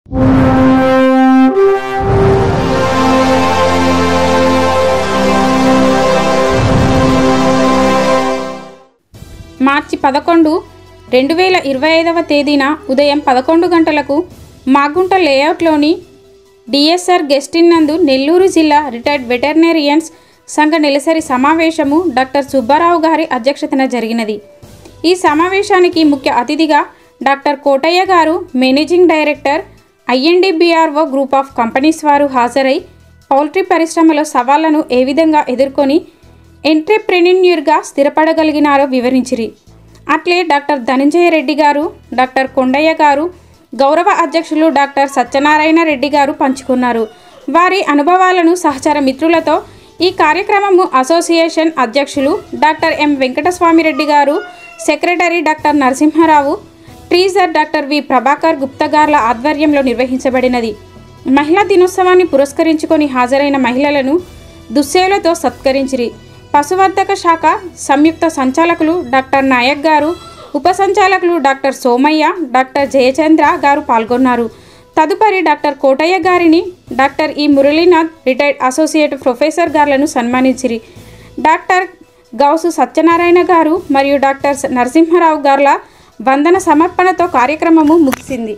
మార్చి 11, 2025 తేదీన ఉదయం 11 గంటలకు మాగుంట లేఅవుట్లోని డిఎస్ఆర్ గెస్ట్ ఇన్ నందు నెల్లూరు జిల్లా రిటైర్డ్ వెటర్నరియన్స్ సంఘ నెలసరి సమావేశము డాక్టర్ సుబ్బారావు గారి అధ్యక్షతన జరిగినది. ఈ సమావేశానికి ముఖ్య అతిథిగా డాక్టర్ కోటయ్య గారు, managing director INDBRO group of companies వారు హాజరై పౌల్ట్రీ పరిశ్రమలో సవాళ్లను ఏ విధంగా ఎదుర్కొని ఎంట్రప్రెన్యూర్గా స్థిరపడగలిగినారో వివరించిరి. అట్లే డాక్టర్ ధనంజయ రెడ్డి గారు, డాక్టర్ కొండయ్య గారు, గౌరవ అధ్యక్షులు డాక్టర్ సత్యనారాయణ రెడ్డి గారు పంచుకున్నారు. వారి అనుభవాలను సహచర మిత్రులతో ఈ కార్యక్రమము అసోసియేషన్ అధ్యక్షులు డాక్టర్ M. వెంకటస్వామిరెడ్డి గారు, secretary doctor Narasimharao, treasurer doctor V. Prabhakar Gupta గార్ల ఆధ్వర్యంలో నిర్వహించబడినది. మహిళా దినోత్సవాన్ని పురస్కరించుకొని హాజరైన మహిళలను దుశ్సేలతో సత్కరించిరి. పశువర్ధక శాఖ సంయుక్త సంచాలకులు డాక్టర్ నాయక్ గారు, ఉప సంచాలకులు డాక్టర్ సోమయ్య, డాక్టర్ జయచంద్ర గారు పాల్గొన్నారు. తదుపరి డాక్టర్ కోటయ్య గారిని, doctor E Muralinath retired associate professor గారులను సన్మానించిరి. డాక్టర్ గౌసు సత్యనారాయణ గారు మరియు డాక్టర్ నరసింహారావు గార్ల వందన సమర్పణతో కార్యక్రమము ముగిసింది.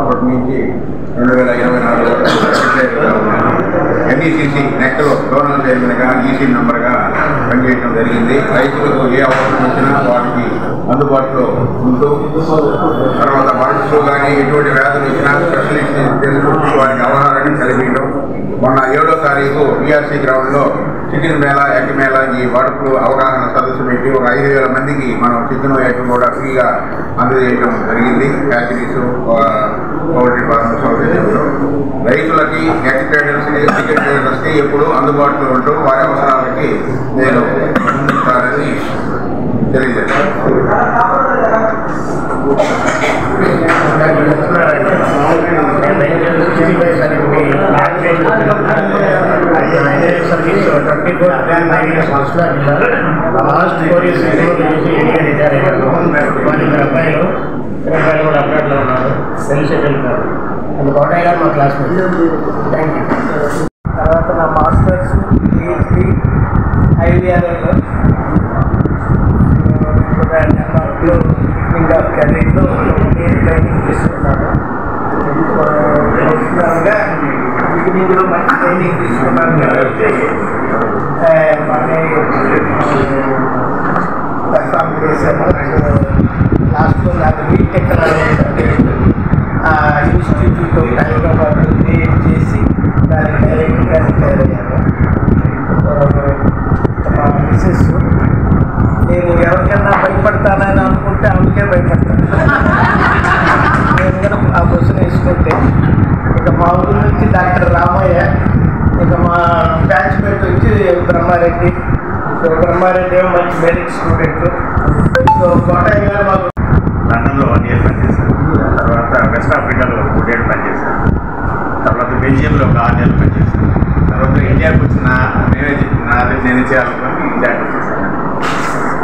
అప్పటి నుంచి 2024 MECC నెక్కలో డోనల్ చైర్మన్గా, EC మెంబర్గా పనిచేయడం జరిగింది. రైతులకు ఏ అవసరం వచ్చినా వాటికి అందుబాటులో ఉంటూ, తర్వాత మనుషులు కానీ ఎటువంటి వ్యాధులు వచ్చినా స్పెషలిస్ట్ చేసుకుంటూ వారికి అవగాహన కలిపించడం. మొన్న 7వ తారీఖు BRC గ్రౌండ్లో చికెన్ మేళ, ఎగ్ మేళ, ఈ వడుపులు అవగాహన సదస్సు పెట్టి ఒక 5,000 మందికి మనం చికెన్ ఎగ్ కూడా ఫ్రీగా అందజేయడం జరిగింది. హ్యాచరీస్, పౌల్ట్రీ ఫార్మ్ సౌకర్యంలో రైతులకి, ఎగ్ ట్రేడర్స్కి, చికెన్ ట్రేడర్స్కి ఎప్పుడు అందుబాటులో ఉంటూ వారి అవసరాలకి నేను ముందుంటానని తెలియజేస్తాను. సర్వీస్ లాస్ట్ 4 years రిటైర్ అయ్యారు. వాళ్ళ అబ్బాయిలు కూడా అబ్రాడ్లో ఉన్నారు, వెల్ సెటిల్ కాదు. అండ్ కోటయ్య గారు మా క్లాస్మేట్. Thank you. తర్వాత నా మాస్టర్స్ PhD IVRలో డెన్మార్క్లో బిగినింగ్ ఆఫ్ కెరీర్లో నేను ట్రైనింగ్ తీసుకున్నాను. పర్సనల్గా బిగినింగ్లో మంచి ట్రైనింగ్ తీసుకున్నాను కాబట్టి మనీ పర్ఫామ్ చేశాను. లాస్ట్లో నాకు wheat technology institute of Hyderabad create చేసి దానికి డైరెక్ట్గా రిటైర్ అయ్యాను. మా మిస్సెస్ నేను ఎవరికైనా భయపడతానని అనుకుంటే ఆమెకే భయపడతాను. నేను కనుక ఆ క్వశ్చన్ వేసుకుంటే ఇక మా ఊరి నుంచి డాక్టర్ రామయ్య, ఇక మా బ్యాచ్మేట్ వచ్చి బ్రహ్మారెడ్డి. సో బ్రహ్మారెడ్డి ఏమో మంచి మెరిట్ స్టూడెంట్. సో కోటయ్య గారు మాకు లండన్లో 1 year పనిచేశాను. తర్వాత వెస్ట్ ఆఫ్రికాలో 2 ఏళ్ళు పనిచేశాను. తర్వాత బెల్జియంలో ఒక 6 నెలలు పనిచేశాను. తర్వాత ఇండియాకి వచ్చిన నేను చేయాలనుకుని ఇండియాకి వచ్చేసాను.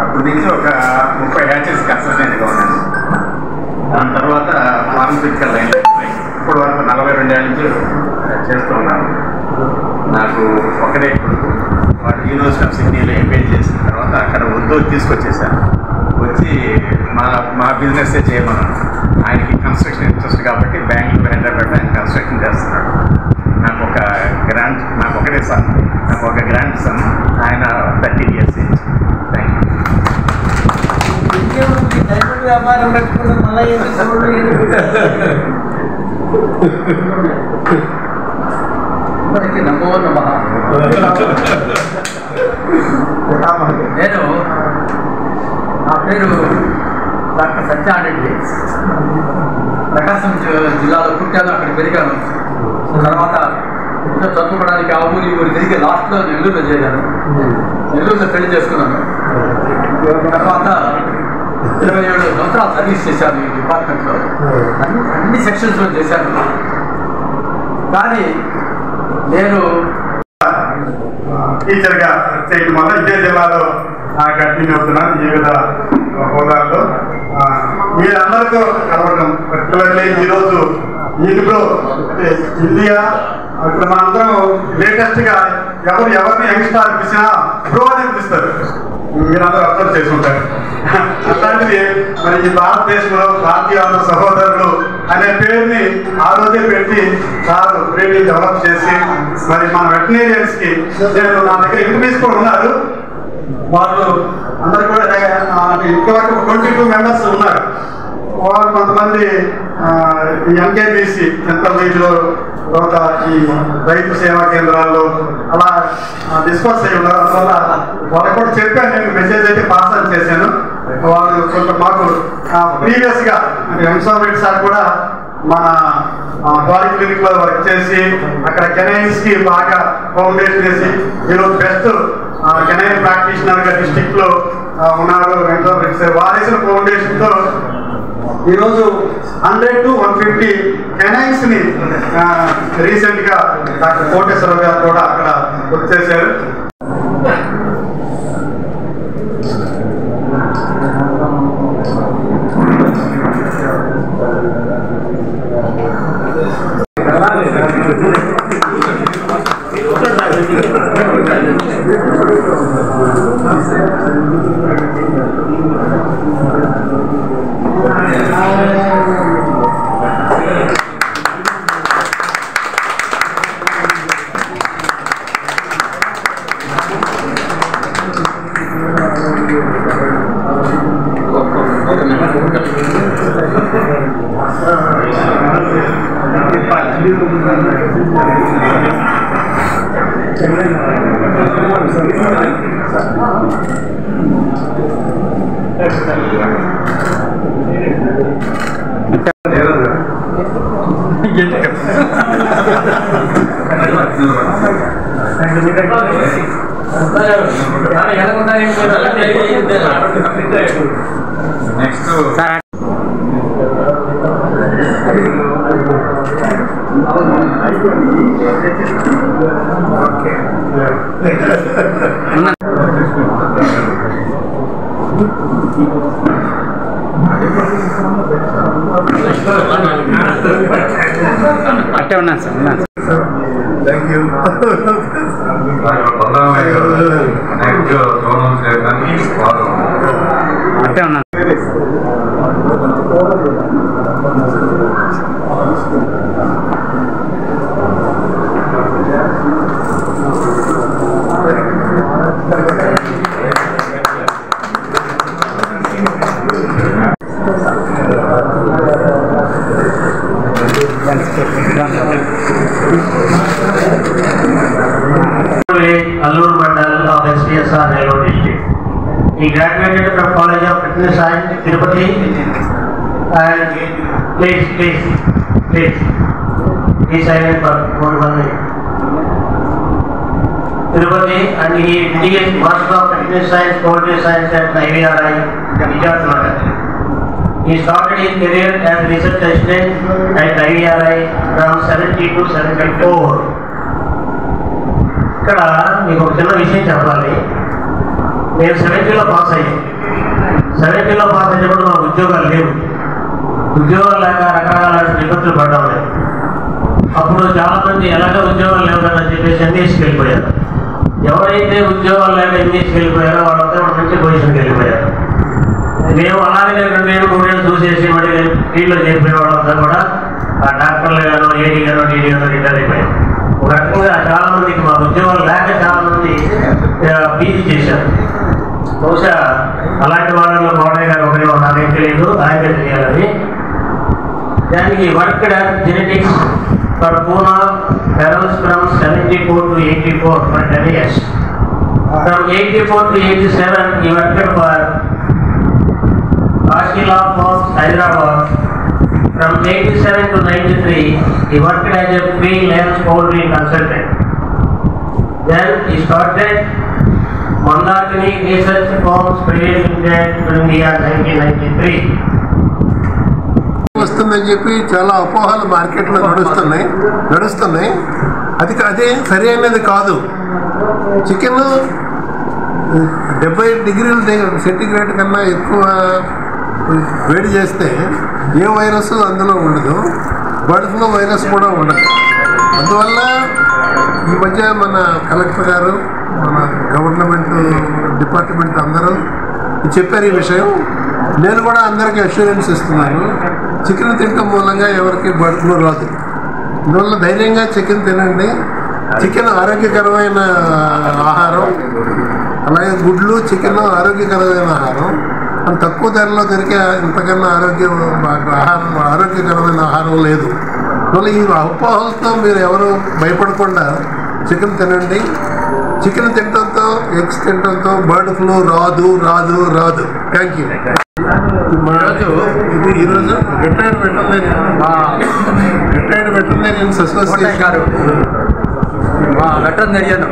అప్పటి నుంచి ఒక 30 hatches కన్సల్టెంట్గా ఉన్నాను. దాని తర్వాత ఫార్మస్యూటికల్ లైన్ ఇప్పటి వరకు 42 ఏళ్ళ నుంచి చేస్తూ ఉన్నాను. నాకు ఒకటే కొడుకు. వాడు యూనివర్సిటీ ఆఫ్ సిడ్నీలో ఎంబీఏ చేసిన తర్వాత అక్కడ ఉద్యోగం తీసుకొచ్చేసాను. వచ్చి మా బిజినెస్ చేయమన్నాను. ఆయనకి కన్స్ట్రక్షన్ ఇంట్రెస్ట్ కాబట్టి బెంగళూరు హైదరాబాద్ ఆయన కన్స్ట్రక్షన్ చేస్తున్నాడు. నాకు ఒకటే సన్, నాకు ఒక గ్రాండ్ సన్. ఆయన 13 years ఏజ్. Thank you. వ్యాపారం పెట్టుకుని మళ్ళీ అందరికీ నమో నమః. నేను నా పేరు డాక్టర్ సత్యారెడ్డి. ప్రకాశం జిల్లాలో పుట్టాను, అక్కడ పెరిగాను. తర్వాత ఇంకా చదువుకోవడానికి ఆ ఊరి తిరిగి లాస్ట్లో నెల్లూరులో చేరాను. నెల్లూరులో పెళ్లి చేసుకున్నాను. తర్వాత 27 సంవత్సరాలు సర్వీస్ చేశాను ఈ డిపార్ట్మెంట్లో. అన్ని సెక్షన్స్లో చేశాను. కానీ నేను టీచర్గా చేయడం వల్ల ఇదే జిల్లాలో కంటిన్యూ అవుతున్నాను వివిధ హోదాల్లో. మీరందరితో కలవడం పర్టికులర్లీ ఈరోజు ఇందులో అంటే ఇండియా ఇక్కడ మనందరం లేటెస్ట్గా ఎవరిని యంగ్స్టార్ పిలిచినా ప్రో అని పిలుస్తారు. మీరందరూ అబ్జర్వ్ చేసుకుంటారు. అట్లాంటిది మరి ఈ భారతదేశంలో భారతీయ సహోదరులు అనే పేరుని ఆ రోజే పెట్టి సార్ ట్రైనింగ్ డెవలప్ చేసి మరి మన వెటర్నేరియన్స్కి నేను నా దగ్గర ఇంటర్వ్యూస్ కూడా ఉన్నారు. వాళ్ళు అందరు కూడా ఇంతవరకు 22 members ఉన్నారు. వాళ్ళు కొంతమంది ఎంకేబీసీ సెంట్రల్ రీజ్లో, తర్వాత ఈ రైతు సేవా కేంద్రాల్లో అలా డిస్కస్ అయ్యి ఉన్నారు. అందువల్ల వాళ్ళకి కూడా చెప్పాను, నేను మెసేజ్ అయితే పాస్ ఆన్ చేశాను. వాళ్ళు కొంత మాకు ప్రీవియస్గా వెంకటరెడ్డి సార్ కూడా మన క్వాలిటీ క్లినిక్లో వర్క్ చేసి అక్కడ కెనైన్స్కి బాగా ఫౌండేషన్ వేసి ఈరోజు బెస్ట్ కెనైన్ ప్రాక్టీషనర్గా డిస్టిక్లో ఉన్నారు వెంకటరెడ్డి సార్. వారేసిన ఫౌండేషన్తో ఈరోజు 100 to 150 కెనైన్స్ని రీసెంట్గా డాక్టర్ కోటేశ్వరరావు గారు కూడా అక్కడ వచ్చేసారు. నెక్స్ట్ ఉన్నాను సార్. Thank you. అంటే ఉన్నాను. Allur Mandal of SPSR Nellore district. He graduated from College of Fitness Science, Tirupati, and please, he silent for 1 minute. Tirupati, and he did his Master of Fitness Science, Poultry Science at IVRI, Vijayanagar. He started his career as research assistant at IVRI from 70 to 74. ఇక్కడ మీకు ఒక చిన్న విషయం చెప్పాలి. నేను 70లో pass అయ్యాను. 70లో pass అయినప్పుడు మాకు ఉద్యోగాలు లేవు. ఉద్యోగాలు లేక రకరకాల ఇబ్బందులు పడ్డాం. అప్పుడు చాలామంది ఎలాగో ఉద్యోగాలు లేవు కదా అని చెప్పేసి ఎంఈఎస్కి వెళ్ళిపోయారు. ఎవరైతే ఉద్యోగాలు లేక ఎంఈఎస్కి వెళ్ళిపోయారో వాళ్ళంతా మంచి పొజిషన్కి వెళ్ళిపోయారు. మేము అలాగే 2 ఏళ్ళు చూసేసి మళ్ళీ ఫీల్డ్లో చేరిపోయే వాళ్ళంతా కూడా ఆ డాక్టర్లు గాను ఏడీ గాను డీడీ గాను రిటైర్ అయిపోయారు. ఒక రకంగా చాలా మందికి మా ఉద్యోగాలు లేక చాలా మంది పీజీ చేశారు. బహుశా అలాంటి వాళ్ళలో కోటయ్య గారు ఒకరి నాకేం తెలియదు, ఆయన తెలియాలని. దానికి వర్క్ జెనెటిక్స్ ఫర్ పూనా హెరల్స్ from 74 to 84 for 10 years. From 84 to 87 he worked for Ashila Farms, Hyderabad. From 87 to 93, he worked as a freelance poultry consultant. Then he started Mandakini Research Farms Private Limited in India 1993. వస్తుందని చెప్పి చాలా అపోహలు మార్కెట్లో నడుస్తున్నాయి. అదే సరి అయినది కాదు. చికెన్ 70 డిగ్రీల సెంటిగ్రేడ్ కన్నా ఎక్కువ వేడి చేస్తే ఏ వైరస్ అందులో ఉండదు, బర్డ్ ఫ్లూ వైరస్ కూడా ఉండదు. అందువల్ల ఈ మధ్య మన కలెక్టర్ గారు, మన గవర్నమెంట్ డిపార్ట్మెంట్ అందరూ చెప్పారు ఈ విషయం. నేను కూడా అందరికీ అష్యూరెన్స్ ఇస్తున్నాను. చికెన్ తినడం మూలంగా ఎవరికి బర్డ్ ఫ్లూ రాదు. అందువల్ల ధైర్యంగా చికెన్ తినండి. చికెన్ ఆరోగ్యకరమైన ఆహారం. అలాగే గుడ్లు, చికెన్ ఆరోగ్యకరమైన ఆహారం. అంత తక్కువ ధరలో దొరికే ఇంతకన్నా ఆరోగ్యకరమైన ఆహారం లేదు. అందువల్ల ఈ అపోహలతో మీరు ఎవరు భయపడకుండా చికెన్ తినండి. చికెన్ తినడంతో, ఎగ్స్ తినడంతో బర్డ్ ఫ్లూ రాదు. Thank you. ఈరోజు రిటైర్డ్ వెటర్నరీయన్స్ అసోసియేషన్ గారు మా వెటర్నరియన్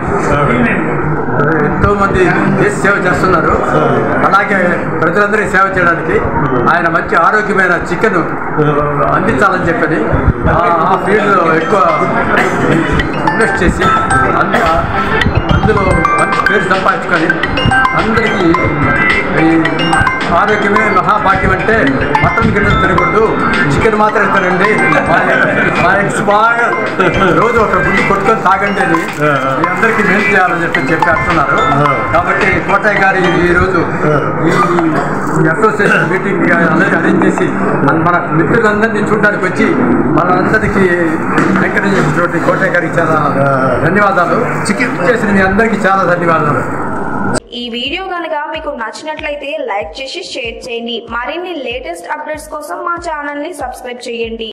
ఎంతో మంది దేశ సేవ చేస్తున్నారు. అలాగే ప్రజలందరికీ సేవ చేయడానికి ఆయన మంచి ఆరోగ్యమైన చికెన్ అందించాలని చెప్పని ఆ ఫీల్డ్లో ఎక్కువ ఇన్వెస్ట్ చేసి అందులో మంచి పేరు సంపాదించుకొని అందరికీ ఆరోగ్యమే మహాభాగ్యం అంటే మటన్ గిన్నెలు తినకూడదు, చికెన్ మాత్రం తినండి, మా ఎగ్స్ బాగా రోజు ఒక గుడ్డు కొట్టుకొని తాగండి అని మీ అందరికీ మేలు చేయాలని చెప్పి అంటున్నారు. కాబట్టి కోటయ్య గారు ఈరోజు ఈ అసోసియేషన్ మీటింగ్ అరేంజ్ చేసి మన మిత్రులందరినీ చూడడానికి వచ్చి మనందరికీ ఎంకరేజ్ చేసినటువంటి కోటయ్య గారికి చాలా ధన్యవాదాలు. చికెన్ చేసిన మీ అందరికీ చాలా ధన్యవాదాలు. ఈ వీడియో కనుక మీకు నచ్చినట్లయితే లైక్ చేసి షేర్ చేయండి. మరిన్ని లేటెస్ట్ అప్డేట్స్ కోసం మా ఛానల్ ని సబ్స్క్రైబ్ చేయండి.